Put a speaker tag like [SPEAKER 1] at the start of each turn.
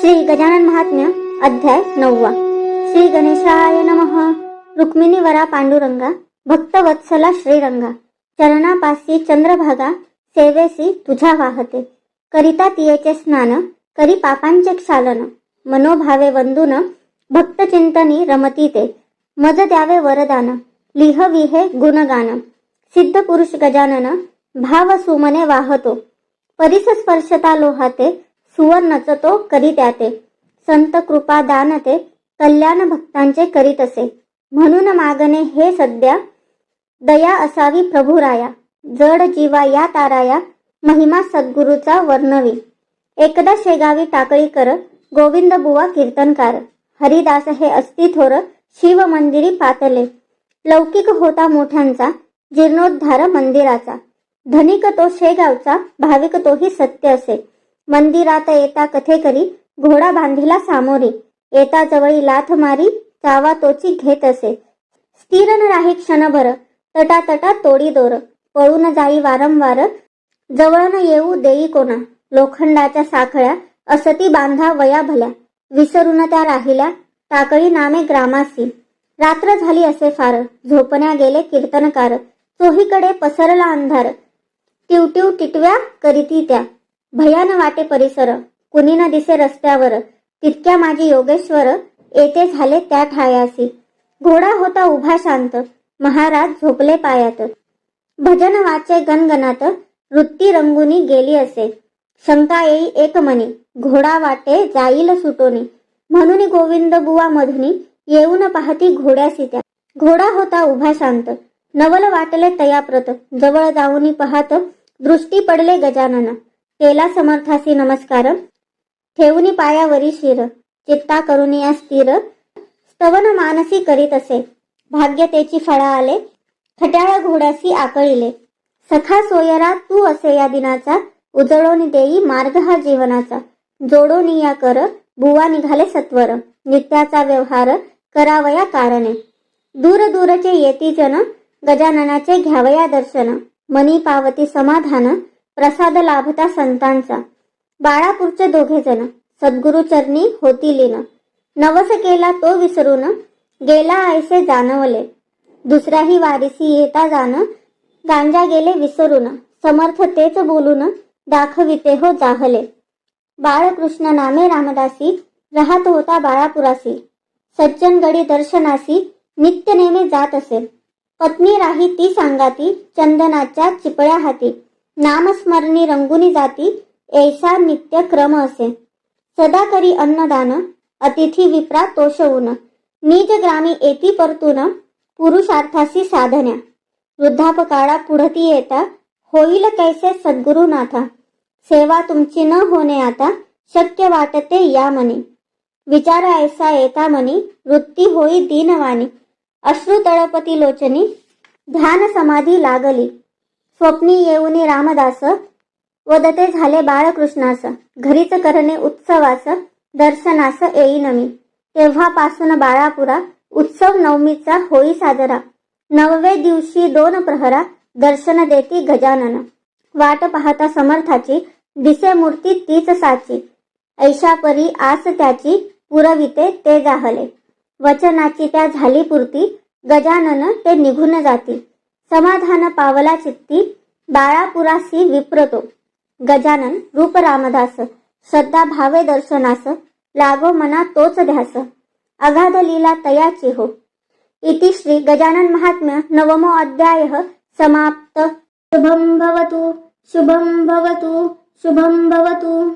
[SPEAKER 1] श्री गजानन महात्म्य अध्याय 9. श्री गणेशाय नमः. रुक्मिणी वरा पांडुरंगा, भक्तवत्सला श्रीरंगा, चरणापासी चंद्रभागा, सेवेसी तुझ्या वाहते. करिता तियेचे स्नान, करी पापांचे क्षालन, मनोभावे वंदून, भक्तचिंतनी रमती ते. मज द्यावे वरदान, लिहविहे गुणगान. सिद्ध पुरुष गजानन, भाव सुमने वाहतो. परिस स्पर्शता लोहाते, सुवर्णच तो करी त्याते. संत कृपा दानते, कल्याण भक्तांचे करीत असे. म्हणून मागणे हे सध्या, दया असावी प्रभुराया. जड जीवा या ताराया, महिमा सद्गुरूचा वर्णवी. एकदा शेगावी टाकळी कर, गोविंद बुवा कीर्तनकार. हरिदास हे असती थोर, शिव मंदिरी पातले. लौकिक होता मोठ्यांचा, जीर्णोद्धार मंदिराचा. धनिक तो शेगावचा, भाविक तोही सत्य असे. मंदिरात येता कथे करी, घोडा बांधिला सामोरी. येता जवळी लाथ मारी, चावा तोची घेत असे. स्थिर न राही क्षणभर, तटातटा तोडी दोर. पळून जाई वारंवार, जवळ न येऊ देई कोणा. लोखंडाच्या साखळ्या, असती बांधा वया भल्या. विसरून त्या राहिल्या, टाकळी नामे ग्रामासी. रात्र झाली असे फार, झोपण्या गेले कीर्तनकार. चोहीकडे पसरला अंधार, टिवटिव टिटव्या करीती त्या. भयान वाटे परिसर, कुणी न दिसे रस्त्यावर. तितक्या माझी योगेश्वर, येते झाले त्या ठायासी. घोडा होता उभा शांत, महाराज झोपले पायात. भजन वाचे गणगणात, वृत्ती रंगुनी गेली असे. शंका येई एक मनी, घोडा वाटे जाईल सुटोनी. म्हणून गोविंद बुवा मधुनी, येऊन पाहती घोड्यासी त्या. घोडा होता उभा शांत, नवल वाटले तयाप्रत. जवळ जाऊनी पाहत, दृष्टी पडले गजानन. केला समर्थासी नमस्कार, ठेवूनी पायावरी शिर. चित्ता करुनी या स्थिर, स्तवन मानसी करीत असे. भाग्य तेची फळा आले, खट्याळ घोड्यासी आकळिले. सखा सोयरा तू असे या दिनाचा, उजळून देई मार्ग हा जीवनाचा. जोडोनी या कर, बुवा निघाले सत्वर. नित्याचा व्यवहार, करावया कारणे. दूर दूरचे येती जन, गजाननाचे घ्यावया दर्शन. मनी पावती समाधान, प्रसाद लाभता संतांचा. बाळापूरचे दोघे जण, सद्गुरु चरणी होती लीन. नवस केला तो विसरून, गेला ऐसे जाणवले. दुसऱ्याही वारीसी येता जाण, गांजा गेले विसरून. समर्थ तेच बोलून, दाखविते हो जाहले. बाळकृष्ण नामे रामदासी, राहत होता बाळापुरासी. सज्जन गडी दर्शनासी, नित्य नेमे जात असे. पत्नी राही ती सांगाती, चंदनाच्या चिपळ्या हाती. नामस्मरणी रंगुनी जाती, ऐसा नित्य क्रम असे. सदा करी अन्नदान, अतिथी विप्रा तोषवून. निज ग्रामी येती परतून, पुरुषार्थासी साधन्या. वृद्धापकाळा पुढती येता, होईल कैसे सद्गुरुनाथा. सेवा तुमची न होणे आता, शक्य वाटते या मनी. विचार ऐसा येता मनी, वृत्ती होई दीनवाणी. अश्रू तळपती लोचनी, ध्यान समाधी लागली. स्वप्नी येऊनी रामदास, वदते झाले बाळकृष्णास. घरीच करणे उत्सवास, दर्शनास येईन मी. तेव्हापासून बाळापुरा, उत्सव नवमीचा होई साजरा. 9वे दिवशी 2 प्रहरा, दर्शन देती गजानन. वाट पाहता समर्थाची, दिसे मूर्ती तीच साची. ऐशा परी आस त्याची, पुरविते ते जाहले. वचनाची त्या झाली पूर्ती, गजानन ते निघून जाती. समाधान पावला चित्ती, बाळापुरासी विप्रतो. गजानन रूप रामदास, श्रद्धा भावे दर्शनास. लागो मना तोच ध्यास, अगाध लीला तयाची हो. इति श्री गजानन महात्म्य 9मो अध्यायः समाप्त. शुभं भवतु, शुभं भवतु, शुभं भवतु.